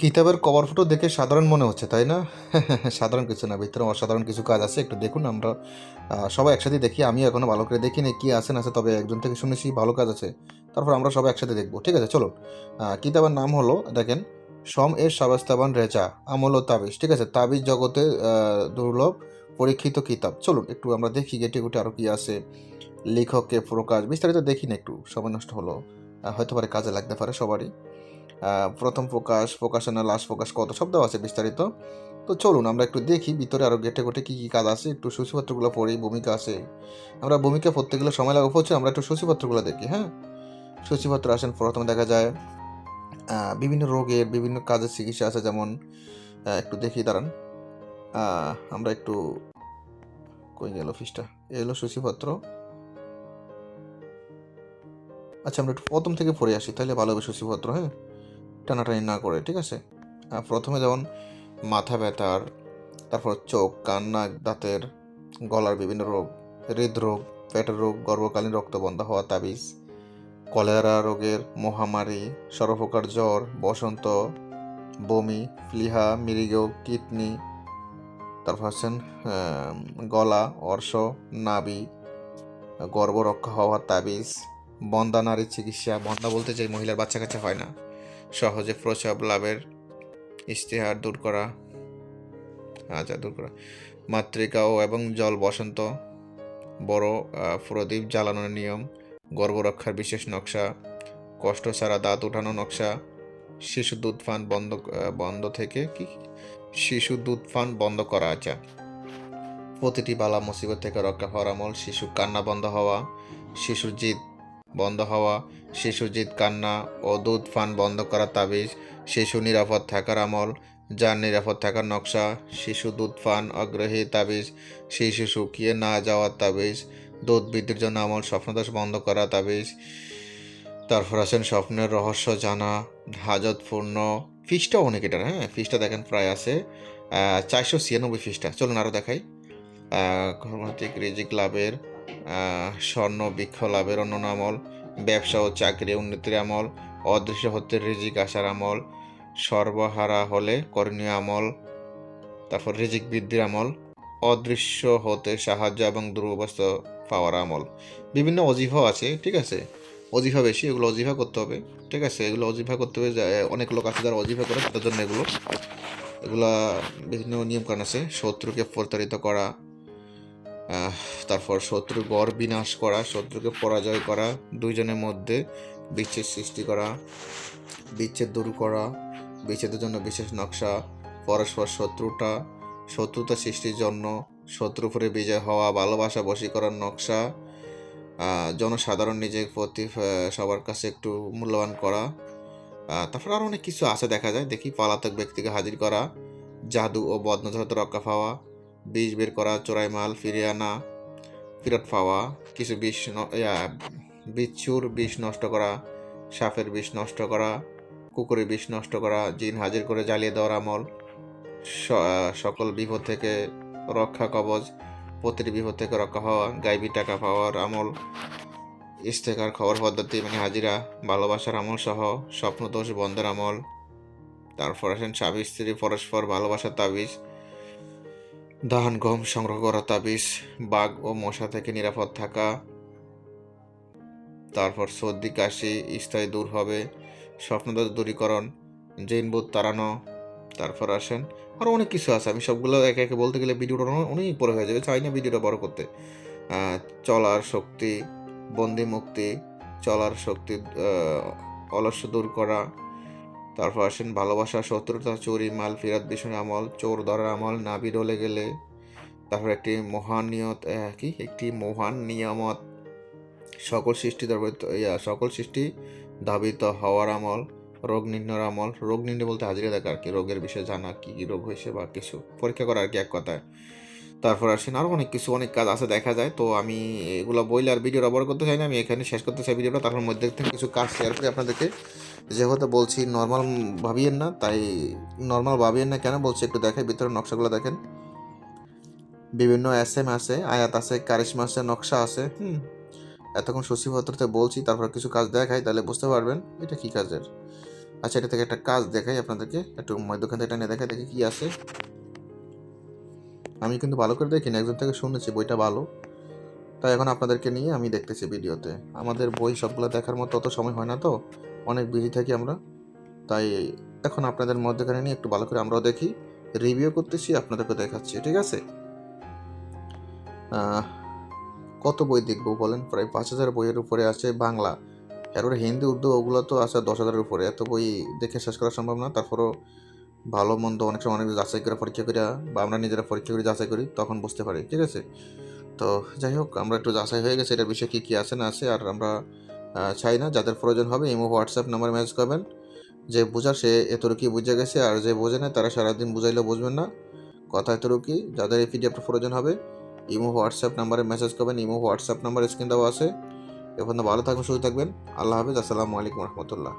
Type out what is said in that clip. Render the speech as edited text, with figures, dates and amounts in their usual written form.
কিতাবের cover photo দেখে সাধারণ মনে হচ্ছে, তাই না? সাধারণ কিছু না, ভিতরে অসাধারণ কিছু কাজ আছে। একটু দেখুন, আমরা সবাই একসাথে দেখি। আমি এখনো ভালো করে দেখিনি কি আছে না আছে, তবে একজন থেকে শুনেছি ভালো কাজ আছে। তারপর আমরা সবাই একসাথে দেখব। ঠিক আছে, চলুন। কিতাবের নাম হলো, দেখেন, সম এর শাবাস্তাবান রেজা আমল ও তাবিজ। ঠিক আছে, তাবিজ জগতে দুর্লভ পরীক্ষিত কিতাব। চলুন একটু আমরা দেখি গেটে গুটে আরও কি আছে, লেখককে প্রকাশ বিস্তারিত দেখি না, একটু সময় নষ্ট হলো। হয়তো পারে কাজে লাগতে পারে সবারই। প্রথম প্রকাশ, প্রকাশনা, লাস্ট প্রকাশ, কত সব দেওয়া আছে বিস্তারিত। তো চলুন আমরা একটু দেখি ভিতরে আরও গেটে গোটে কী কী কাজ আছে, একটু সূচিপত্রগুলো পড়ি। ভূমিকা আছে, আমরা ভূমিকা পড়তে গেলে সময় লাগবে প্রচুর। আমরা একটু সূচিপত্রগুলো দেখি, হ্যাঁ। সূচিপত্র আসেন, প্রথমে দেখা যায় বিভিন্ন রোগের বিভিন্ন কাজের চিকিৎসা আছে, যেমন একটু দেখি, দাঁড়ান। আমরা একটু, কই গেল অফিসটা, এলো সূচিপত্র। আচ্ছা, আমরা একটু প্রথম থেকে পড়ে আসি, তাহলে ভালো হবে সূচিপত্র, হ্যাঁ, টানাটানি না করে। ঠিক আছে, প্রথমে যেমন মাথা ব্যথার, তারপর চোখ, কান, নাক, দাঁতের, গলার বিভিন্ন রোগ, হৃদরোগ, পেটের রোগ, গর্ভকালীন রক্ত বন্ধ হওয়া তাবিজ, কলেরা রোগের মহামারী, সর্বপ্রকার জ্বর, বসন্ত, বমি, প্লীহা, মৃগ, কিডনি, তারপর হচ্ছেন গলা, অর্শ, নাভি, গর্ভ রক্ষা হওয়ার তাবিজ, বন্ধ্যা নারীর চিকিৎসা। বন্ধ্যা বলতে যে মহিলার বাচ্চা কাচ্চা হয় না, সহজে প্রসব লাভের, ইশতেহার দূর করা, দূর করা, মাতৃকা ও এবং জল বসন্ত, বড় প্রদীপ জ্বালানোর নিয়ম, গর্ভরক্ষার বিশেষ নকশা, কষ্ট ছাড়া দাঁত উঠানো নকশা, শিশু দুধ পান বন্ধ থেকে কি শিশু দুধ পান বন্ধ করা। আচ্ছা, প্রতিটি বালা মুসিবত থেকে রক্ষা হওয়ার আমল, শিশু কান্না বন্ধ হওয়া, শিশুর জিদ বন্ধ হওয়া, শিশুর জিদ কান্না ও দুধ পান বন্ধ করা তাবিজ, শিশু নিরাপদ থাকার আমল, যার নিরাপদ থাকার নকশা, শিশু দুধ পান আগ্রহী তাবিজ, শিশু শুকিয়ে না যাওয়ার তাবিজ, দুধ বৃদ্ধির জন্য আমল, স্বপ্নদোষ বন্ধ করা তাবিজ। তারপর আছেন স্বপ্নের রহস্য জানা, হাজতপূর্ণ। ফিসটা অনেক এটার, হ্যাঁ, ফিসটা দেখেন প্রায় আছে 496 ফিসটা। চলুন আরও দেখাই। কর্মতিক রিজিক লাভের, স্বর্ণ বৃক্ষ লাভের অন্য আমল, ব্যবসা ও চাকরি উন্নতির আমল, অদৃশ্য হতে রিজিক আসার আমল, সর্বহারা হলে করণীয় আমল, তারপর রিজিক বৃদ্ধির আমল, অদৃশ্য হতে সাহায্য এবং দুরবস্থা পাওয়ার আমল। বিভিন্ন অজিফাও আছে, ঠিক আছে, অজিফা বেশি, এগুলো অজিফা করতে হবে। ঠিক আছে, এগুলো অজিফা করতে হবে, অনেক লোক আছে যারা অজিফা করে, তাদের জন্য এগুলা বিভিন্ন নিয়মকানুন আছে। শত্রুকে প্রতারিত করা, তারপর শত্রুর গড় বিনাশ করা, শত্রুকে পরাজয় করা, দুইজনের মধ্যে বিচ্ছেদ সৃষ্টি করা, বিচ্ছেদ দূর করা, বিচ্ছেদের জন্য বিশেষ নকশা, পরস্পর শত্রুতা সৃষ্টির জন্য, শত্রুর উপরে বিজয় হওয়া, ভালোবাসা বশীকরণ নকশা, জনসাধারণ নিজের প্রতি সবার কাছে একটু মূল্যবান করা। তারপর আরও অনেক কিছু আছে, দেখা যায়। দেখি, পলাতক ব্যক্তিকে হাজির করা, জাদু ও বদনজর হতে রক্ষা পাওয়া, বিষ বের করা, চোরাই মাল ফিরিয়ে আনা, ফেরত পাওয়া, কিছু বিচ্ছুর বিষ নষ্ট করা, সাপের বিষ নষ্ট করা, কুকুরের বিষ নষ্ট করা, জিন হাজির করে জ্বালিয়ে দেওয়ার আমল, সকল বিপদ থেকে রক্ষা কবচ, প্রতিটি বিপদ থেকে রক্ষা হওয়া, গাইবি টাকা পাওয়ার আমল, ইস্তেকার খবর পদ্ধতি মানে হাজিরা, ভালোবাসার আমল সহ স্বপ্নদোষ বন্ধের আমল। তারপর আসেন স্বামী স্ত্রী পরস্পর ভালোবাসার তাবিজ, ধান গম সংগ্রহ করা তাবিজ, বাঘ ও মশা থেকে নিরাপদ থাকা, তারপর সর্দি কাশি স্থায়ী দূর হবে, স্বপ্নদোষ দূরীকরণ, জিনভূত তাড়ানো। তারপর আসেন আরও অনেক কিছু আছে, আমি সবগুলো একে একে বলতে গেলে ভিডিওটা অনেক বড় হয়ে যাবে, চাই না ভিডিওটা বড় করতে। চলার শক্তি, বন্দি মুক্তি, চলার শক্তি, অলস্য দূর করা। তারপর আসেন ভালোবাসা, শত্রুতা, চুরি, মাল ফেরত বিষয় আমল, চোর ধরার আমল, নাভি ডলে গেলে। তারপর একটি মহান নিয়ামত, সকল সৃষ্টি ধাবিত হওয়ার আমল, রোগ নির্ণয়ের আমল, রোগ নির্ণয় বলতে হাজিরা দেখা আর কি, রোগের বিষয়ে জানা, কি কি রোগ হয়েছে বা কিছু পরীক্ষা করা আর কি, এক কথায়। তারপর আসেন আরও অনেক কাজ আছে, দেখা যায়। তো আমি এগুলো বইলে আর ভিডিওটা বড় করতে চাই না, আমি এখানে শেষ করতে চাই ভিডিওটা। তারপর মধ্যে থেকে কিছু কাজ শেয়ার করি আপনাদেরকে। যেহেতু বলছি নর্মাল ভাবিয়েন না, তাই নর্মাল ভাবিয়েন না কেন বলছি, একটু দেখেন ভিতরে নকশাগুলো দেখেন। বিভিন্ন SM আছে, আয়াত আছে, কারিশমা আছে, নকশা আছে। এতক্ষণ সূচিপত্রতে বলছি, তারপর কিছু কাজ দেখাই, তাহলে বুঝতে পারবেন এটা কী কাজের। আচ্ছা, এটা থেকে একটা কাজ দেখাই আপনাদেরকে, একটু মধ্যখান থেকে টেনে দেখাই, দেখি কি আছে। আমি কিন্তু ভালো করে দেখিনি, একজন থেকে শুনেছি বইটা ভালো, তাই এখন আপনাদেরকে নিয়ে আমি দেখতেছি ভিডিওতে। আমাদের বই সবগুলো দেখার মতো অত সময় হয় না, তো অনেক বিজি থাকি আমরা, তাই এখন আপনাদের মধ্যখানে নিয়ে একটু ভালো করে আমরাও দেখি, রিভিউ করতেছি, আপনাদেরকে দেখাচ্ছি, ঠিক আছে? কত বই দেখবো বলেন, প্রায় 5,000 বইয়ের উপরে আছে বাংলা, এরপরে হিন্দি উর্দু ওগুলো তো আছে 10,000-এর উপরে। এত বই দেখে শেষ করা সম্ভব না, তারপরও ভালো মন্দ অনেক সময় অনেক যাচাই করে পরীক্ষা করি, বা আমরা নিজেরা পরীক্ষা করে যাচাই করি, তখন বুঝতে পারি, ঠিক আছে? তো যাই হোক, আমরা একটু যাচাই হয়ে গেছে এটার বিষয়ে কী কী আছে না আছে, আর আমরা চাই না, যাদের প্রয়োজন হবে ইমো হোয়াটসঅ্যাপ নাম্বার মেসেজ করবেন, যে বোঝার সে এতটুকুই বুঝে গেছে, আর যে বোঝে না তারা সারাদিন বুঝাইলেও বুঝবেন না, কথা এতটুকুই। যাদের এই পিডিএফটা প্রয়োজন হবে ইমো হোয়াটসঅ্যাপ নাম্বারে মেসেজ করবেন, ইমো হোয়াটসঅ্যাপ নাম্বার স্ক্রিন দেওয়া আছে। এখন ভালো থাকবেন, সুস্থ থাকবেন, আল্লাহ হাফেজ, আসসালামু আলাইকুম রহমতুল্লাহ।